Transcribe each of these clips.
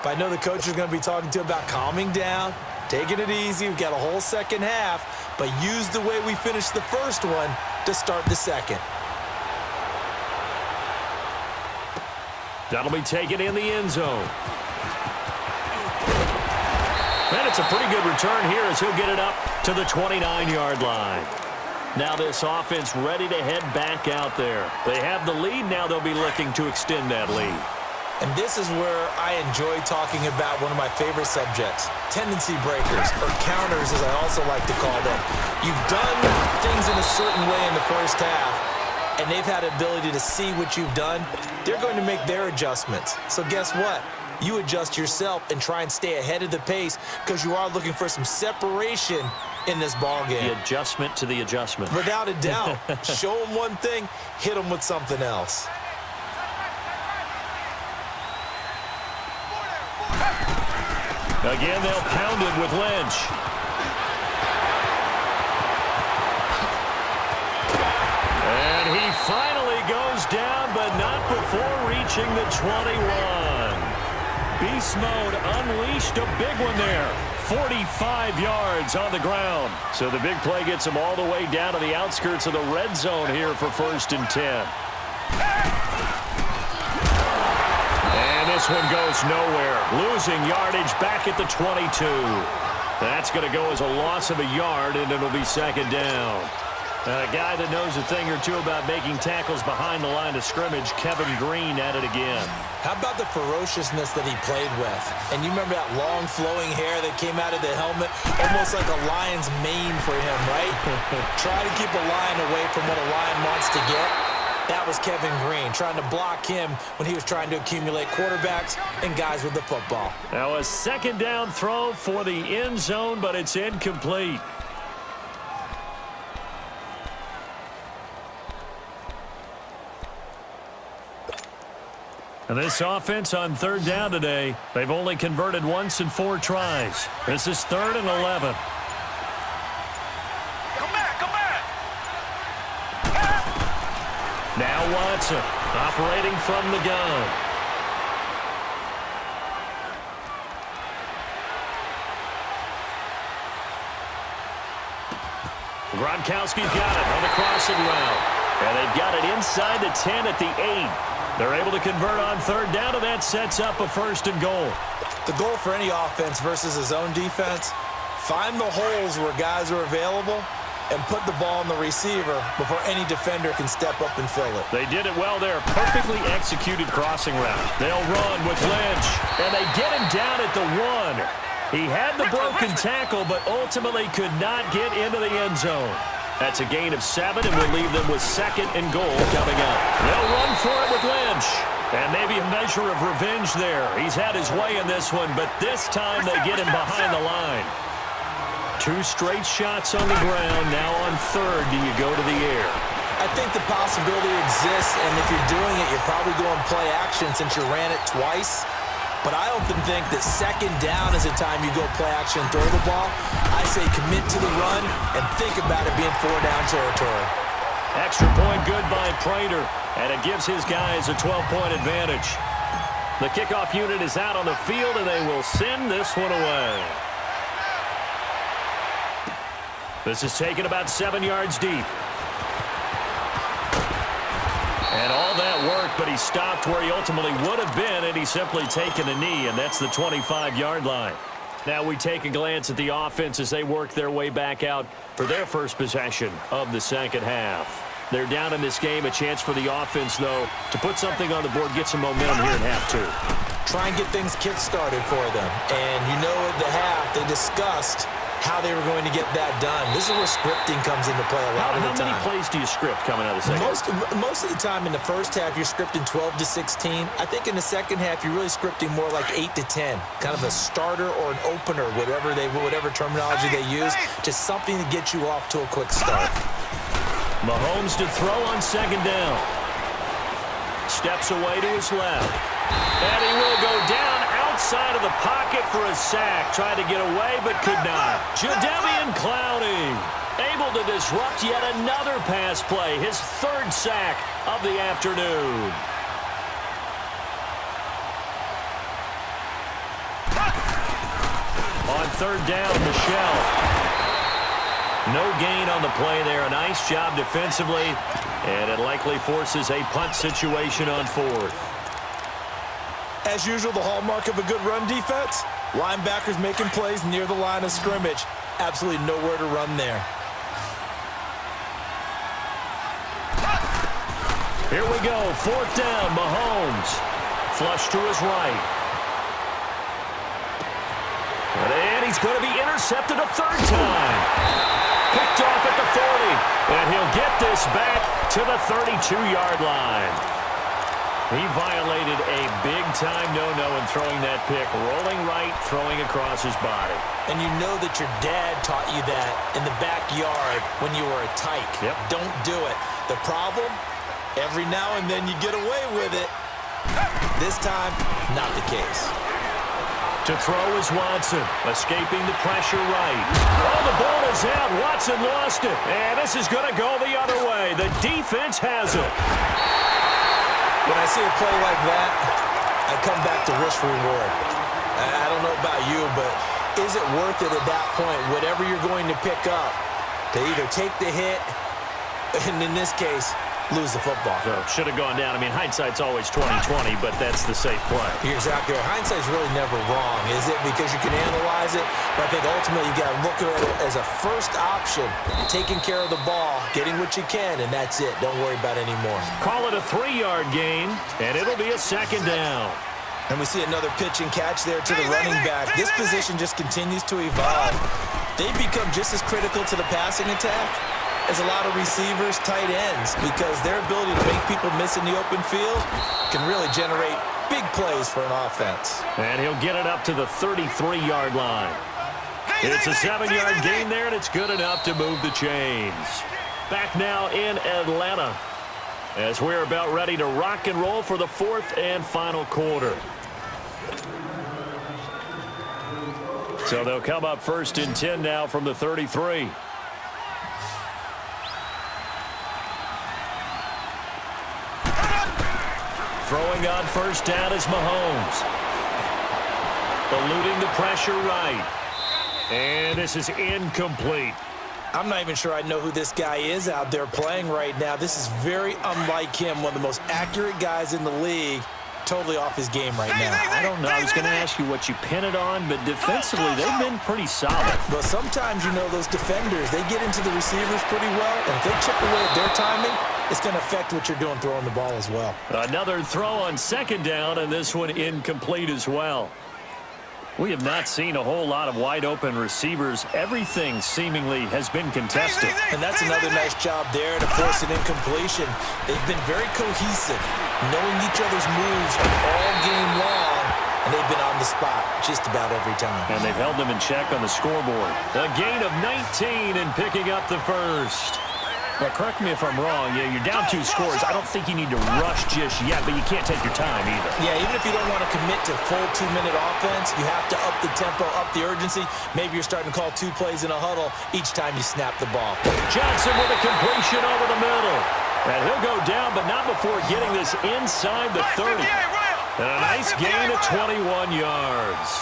But I know the coach is going to be talking to him about calming down, taking it easy. We've got a whole second half, but use the way we finished the first one to start the second. That'll be taken in the end zone. And it's a pretty good return here as he'll get it up to the 29-yard line. Now this offense ready to head back out there. They have the lead. Now they'll be looking to extend that lead. And this is where I enjoy talking about one of my favorite subjects, tendency breakers, or counters as I also like to call them. You've done things in a certain way in the first half, and they've had the ability to see what you've done. They're going to make their adjustments. So guess what? You adjust yourself and try and stay ahead of the pace because you are looking for some separation in this ball game. The adjustment to the adjustment. Without a doubt. Show them one thing, hit them with something else. Again, they'll pound it with Lynch. And he finally goes down, but not before reaching the 21. Beast mode unleashed, a big one there. 45 yards on the ground. So the big play gets him all the way down to the outskirts of the red zone here for 1st and 10. And this one goes nowhere. Losing yardage back at the 22. That's going to go as a loss of a yard, and it'll be 2nd down. A guy that knows a thing or two about making tackles behind the line of scrimmage, Kevin Green at it again. How about the ferociousness that he played with? And you remember that long flowing hair that came out of the helmet? Almost like a lion's mane for him, right? Try to keep a lion away from what a lion wants to get. That was Kevin Green, trying to block him when he was trying to accumulate quarterbacks and guys with the football. Now a 2nd down throw for the end zone, but it's incomplete. And this offense on 3rd down today, they've only converted once in 4 tries. This is 3rd and 11. Come back! Now Watson operating from the gun. Gronkowski's got it on the crossing route. And they've got it inside the 10 at the 8. They're able to convert on 3rd down, and that sets up a 1st and goal. The goal for any offense versus his own defense, find the holes where guys are available and put the ball on the receiver before any defender can step up and fill it. They did it well there. Perfectly executed crossing route. They'll run with Lynch, and they get him down at the 1. He had the broken tackle, but ultimately could not get into the end zone. That's a gain of 7, and we'll leave them with 2nd and goal coming up. They'll run for it with Lynch. And maybe a measure of revenge there. He's had his way in this one, but this time they get him behind the line. 2 straight shots on the ground. Now on 3rd, do you go to the air? I think the possibility exists, and if you're doing it, you're probably going play action since you ran it twice. But I often think that 2nd down is the time you go play action and throw the ball. I say commit to the run and think about it being 4-down territory. Extra point good by Prater, and it gives his guys a 12-point advantage. The kickoff unit is out on the field, and they will send this one away. This is taken about 7 yards deep. And all that work, but he stopped where he ultimately would have been, and he's simply taken a knee, and that's the 25-yard line. Now we take a glance at the offense as they work their way back out for their first possession of the 2nd half. They're down in this game. A chance for the offense, though, to put something on the board, get some momentum here at half 2. Try and get things kick-started for them. And you know at the half, they discussed how they were going to get that done. This is where scripting comes into play a lot of the time. How many plays do you script coming out of the second? Most of the time in the first half, you're scripting 12 to 16. I think in the second half, you're really scripting more like 8 to 10. Kind of a starter or an opener, whatever terminology they use. Just something to get you off to a quick start. Mahomes to throw on 2nd down. Steps away to his left. And he will go down outside of the pocket for a sack. Tried to get away, but could not. Jadeveon Clowney able to disrupt yet another pass play. His 3rd sack of the afternoon. On third down, Michelle. No gain on the play there. A nice job defensively, and it likely forces a punt situation on fourth. As usual, the hallmark of a good run defense, linebackers making plays near the line of scrimmage. Absolutely nowhere to run there. Here we go, fourth down, Mahomes. Flush to his right. And he's going to be intercepted a third time. Picked off at the 40. And he'll get this back to the 32-yard line. He violated a big-time no-no in throwing that pick. Rolling right, throwing across his body. And you know that your dad taught you that in the backyard when you were a tyke. Yep. Don't do it. The problem? Every now and then you get away with it. This time, not the case. To throw is Watson, escaping the pressure right. Oh, the ball is out. Watson lost it. And this is going to go the other way. The defense has it. When I see a play like that, I come back to risk reward. I don't know about you, but is it worth it at that point, whatever you're going to pick up, to either take the hit, and in this case, lose the football? So should have gone down. I mean, hindsight's always 20/20, but that's the safe play. You're exactly right. Hindsight's really never wrong, is it? Because you can analyze it, but I think ultimately you got to look at it as a first option, taking care of the ball, getting what you can, and that's it. Don't worry about it anymore. Call it a 3-yard gain, and it'll be a second down. And we see another pitch and catch there to the running back. This position just continues to evolve. They become just as critical to the passing attack as a lot of receivers, tight ends, because their ability to make people miss in the open field can really generate big plays for an offense. And he'll get it up to the 33-yard line. It's a 7-yard gain there, and it's good enough to move the chains. Back now in Atlanta as we're about ready to rock and roll for the fourth and final quarter. So they'll come up first and 10 now from the 33. Throwing on first down is Mahomes. Eluding the pressure right. And this is incomplete. I'm not even sure I know who this guy is out there playing right now. This is very unlike him, one of the most accurate guys in the league. Totally off his game right now. I don't know. I was going to ask you what you pin it on, but defensively, they've been pretty solid. But sometimes, you know, those defenders, they get into the receivers pretty well, and if they chip away at their timing, it's going to affect what you're doing throwing the ball as well. Another throw on second down, and this one incomplete as well. We have not seen a whole lot of wide-open receivers. Everything seemingly has been contested. And that's another nice job there to force an incompletion. They've been very cohesive, knowing each other's moves all game long, and they've been on the spot just about every time. And they've held them in check on the scoreboard. A gain of 19 and picking up the first. But correct me if I'm wrong, you're down 2 scores. I don't think you need to rush just yet, but you can't take your time either. Yeah, even if you don't want to commit to full 2-minute offense, you have to up the tempo, up the urgency. Maybe you're starting to call 2 plays in a huddle each time you snap the ball. Johnson with a completion over the middle. And he'll go down, but not before getting this inside the 30. And a nice gain of 21 yards.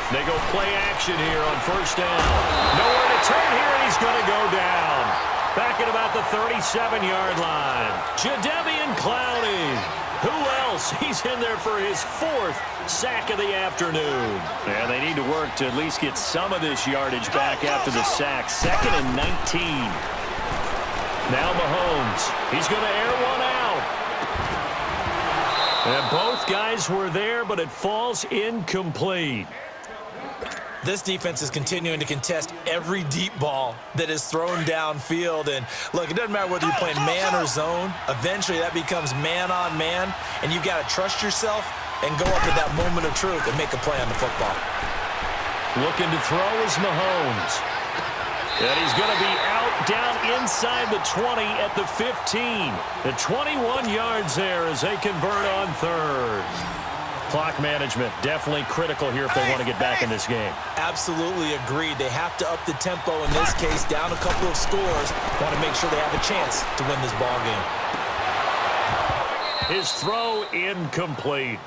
They go play action here on first down. Nowhere to turn here, and he's going to go down. Back at about the 37-yard line. Jadeveon Clowney. Who else? He's in there for his 4th sack of the afternoon. And they need to work to at least get some of this yardage back after the sack. 2nd and 19. Now Mahomes. He's going to air one out. And both guys were there, but it falls incomplete. This defense is continuing to contest every deep ball that is thrown downfield. And, look, it doesn't matter whether you're playing man or zone. Eventually, that becomes man-on-man, and you've got to trust yourself and go up at that moment of truth and make a play on the football. Looking to throw is Mahomes. And he's going to be out down inside the 20 at the 15. The 21 yards there as they convert on third. Clock management definitely critical here if they want to get back in this game. Absolutely agreed. They have to up the tempo in this case, down a couple of scores. Want to make sure they have a chance to win this ball game. His throw incomplete.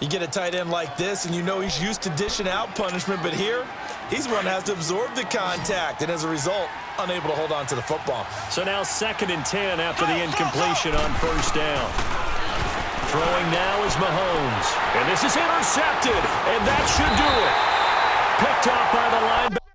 You get a tight end like this, and you know he's used to dishing out punishment, but here, he's the one that has to absorb the contact, and as a result, unable to hold on to the football. So now 2nd and 10 after the incompletion on 1st down. Throwing now is Mahomes. And this is intercepted, and that should do it. Picked off by the linebacker.